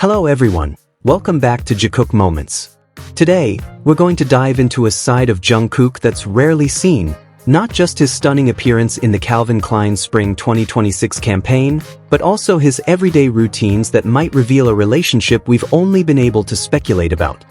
Hello everyone, welcome back to Jikook Moments. Today, we're going to dive into a side of Jungkook that's rarely seen, not just his stunning appearance in the Calvin Klein Spring 2026 campaign, but also his everyday routines that might reveal a relationship we've only been able to speculate about.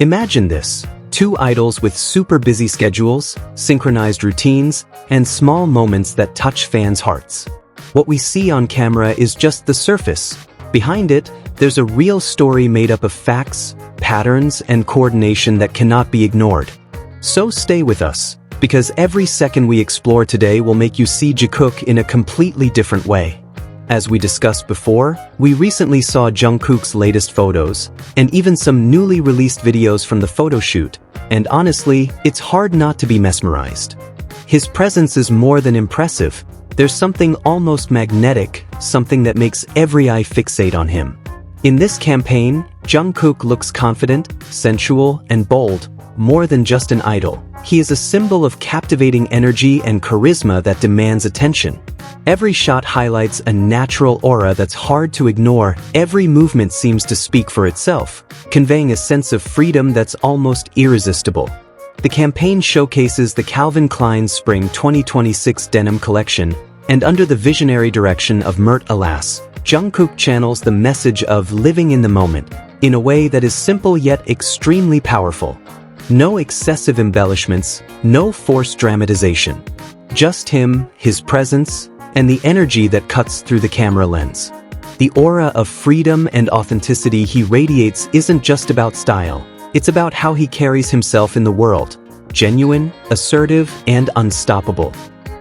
Imagine this, two idols with super busy schedules, synchronized routines, and small moments that touch fans' hearts. What we see on camera is just the surface. Behind it, there's a real story made up of facts, patterns, and coordination that cannot be ignored. So stay with us, because every second we explore today will make you see Jikook in a completely different way. As we discussed before, we recently saw Jungkook's latest photos, and even some newly released videos from the photo shoot, and honestly, it's hard not to be mesmerized. His presence is more than impressive. There's something almost magnetic, something that makes every eye fixate on him. In this campaign, Jungkook looks confident, sensual, and bold, more than just an idol. He is a symbol of captivating energy and charisma that demands attention. Every shot highlights a natural aura that's hard to ignore. Every movement seems to speak for itself, conveying a sense of freedom that's almost irresistible. The campaign showcases the Calvin Klein Spring 2026 denim collection, and under the visionary direction of Mert Alas, Jungkook channels the message of living in the moment, in a way that is simple yet extremely powerful. No excessive embellishments, no forced dramatization. Just him, his presence, and the energy that cuts through the camera lens. The aura of freedom and authenticity he radiates isn't just about style. It's about how he carries himself in the world, genuine, assertive, and unstoppable.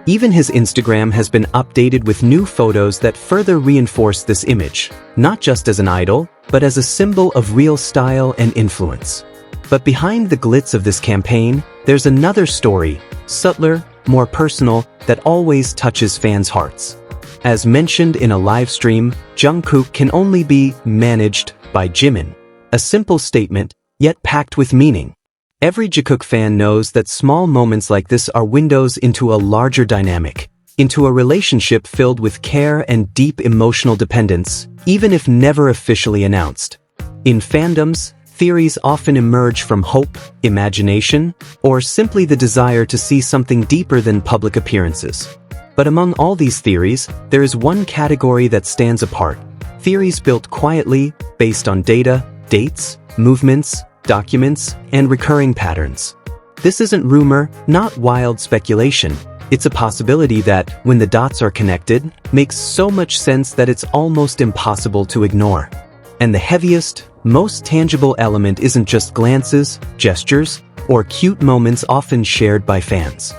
Even his Instagram has been updated with new photos that further reinforce this image, not just as an idol, but as a symbol of real style and influence. But behind the glitz of this campaign, there's another story, subtler, more personal, that always touches fans' hearts. As mentioned in a live stream, Jungkook can only be managed by Jimin. A simple statement, yet packed with meaning. Every Jikook fan knows that small moments like this are windows into a larger dynamic, into a relationship filled with care and deep emotional dependence, even if never officially announced. In fandoms, theories often emerge from hope, imagination, or simply the desire to see something deeper than public appearances. But among all these theories, there is one category that stands apart. Theories built quietly, based on data, dates, movements, documents, and recurring patterns. This isn't rumor, not wild speculation. It's a possibility that, when the dots are connected, makes so much sense that it's almost impossible to ignore. And the heaviest, most tangible element isn't just glances, gestures, or cute moments often shared by fans.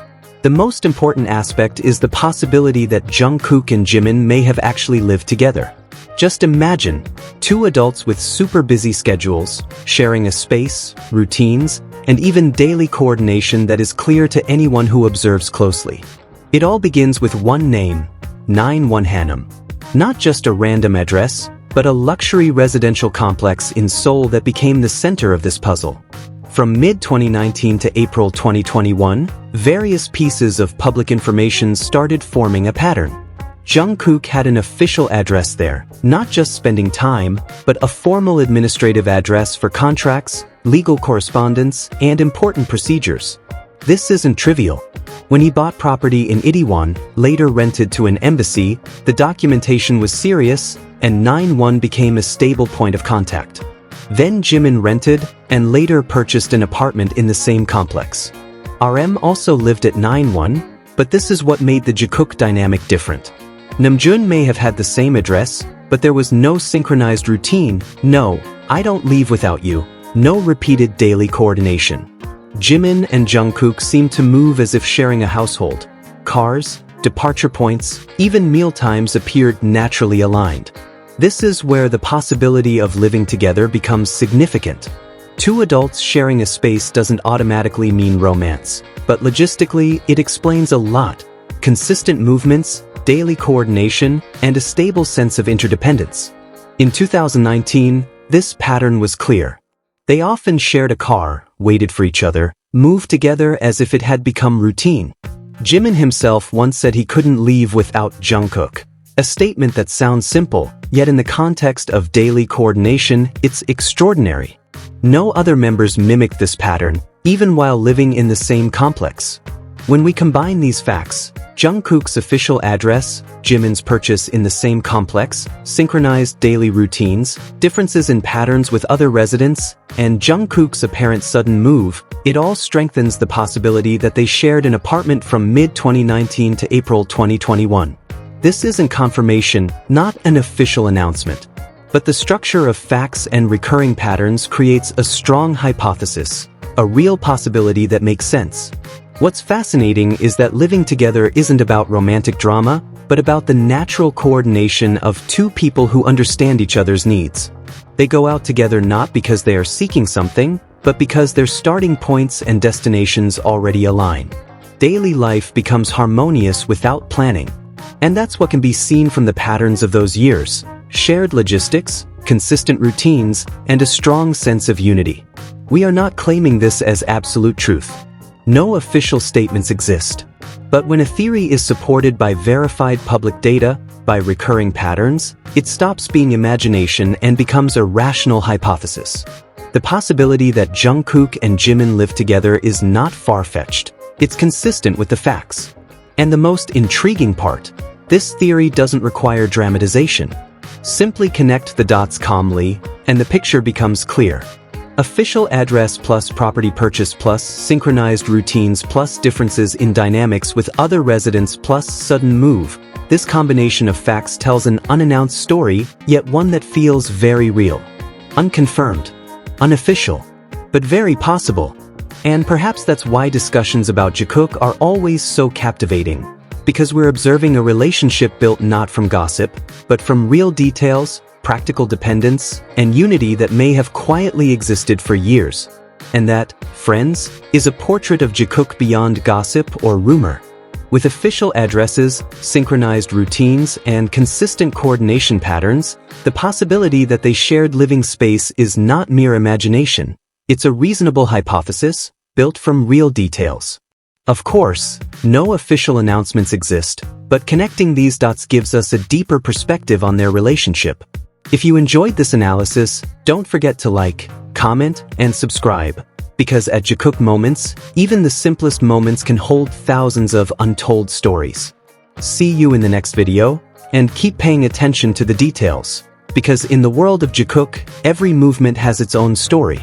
The most important aspect is the possibility that Jungkook and Jimin may have actually lived together. Just imagine, two adults with super busy schedules, sharing a space, routines, and even daily coordination that is clear to anyone who observes closely. It all begins with one name, One Hannam. Not just a random address, but a luxury residential complex in Seoul that became the center of this puzzle. From mid-2019 to April 2021, various pieces of public information started forming a pattern. Jungkook had an official address there, not just spending time, but a formal administrative address for contracts, legal correspondence, and important procedures. This isn't trivial. When he bought property in Itaewon, later rented to an embassy, the documentation was serious, and 9-1 became a stable point of contact. Then Jimin rented, and later purchased an apartment in the same complex. RM also lived at 9-1, but this is what made the Jikook dynamic different. Namjoon may have had the same address, but there was no synchronized routine, no, I don't leave without you, no repeated daily coordination. Jimin and Jungkook seemed to move as if sharing a household. Cars, departure points, even mealtimes appeared naturally aligned. This is where the possibility of living together becomes significant. Two adults sharing a space doesn't automatically mean romance, but logistically, it explains a lot. Consistent movements, daily coordination, and a stable sense of interdependence. In 2019, this pattern was clear. They often shared a car, waited for each other, moved together as if it had become routine. Jimin himself once said he couldn't leave without Jungkook. A statement that sounds simple, yet in the context of daily coordination, it's extraordinary. No other members mimic this pattern, even while living in the same complex. When we combine these facts, Jungkook's official address, Jimin's purchase in the same complex, synchronized daily routines, differences in patterns with other residents, and Jungkook's apparent sudden move, it all strengthens the possibility that they shared an apartment from mid-2019 to April 2021. This isn't confirmation, not an official announcement. But the structure of facts and recurring patterns creates a strong hypothesis, a real possibility that makes sense. What's fascinating is that living together isn't about romantic drama, but about the natural coordination of two people who understand each other's needs. They go out together not because they are seeking something, but because their starting points and destinations already align. Daily life becomes harmonious without planning. And that's what can be seen from the patterns of those years: shared logistics, consistent routines, and a strong sense of unity. We are not claiming this as absolute truth. No official statements exist. But when a theory is supported by verified public data, by recurring patterns, it stops being imagination and becomes a rational hypothesis. The possibility that Jungkook and Jimin live together is not far-fetched. It's consistent with the facts. And the most intriguing part, this theory doesn't require dramatization. Simply connect the dots calmly, and the picture becomes clear. Official address plus property purchase plus synchronized routines plus differences in dynamics with other residents plus sudden move. This combination of facts tells an unannounced story, yet one that feels very real. Unconfirmed. Unofficial. But very possible. And perhaps that's why discussions about Jikook are always so captivating. Because we're observing a relationship built not from gossip, but from real details, practical dependence, and unity that may have quietly existed for years. And that, friends, is a portrait of Jikook beyond gossip or rumor. With official addresses, synchronized routines, and consistent coordination patterns, the possibility that they shared living space is not mere imagination. It's a reasonable hypothesis, built from real details. Of course, no official announcements exist, but connecting these dots gives us a deeper perspective on their relationship. If you enjoyed this analysis, don't forget to like, comment, and subscribe. Because at Jikook Moments, even the simplest moments can hold thousands of untold stories. See you in the next video, and keep paying attention to the details. Because in the world of Jikook, every movement has its own story.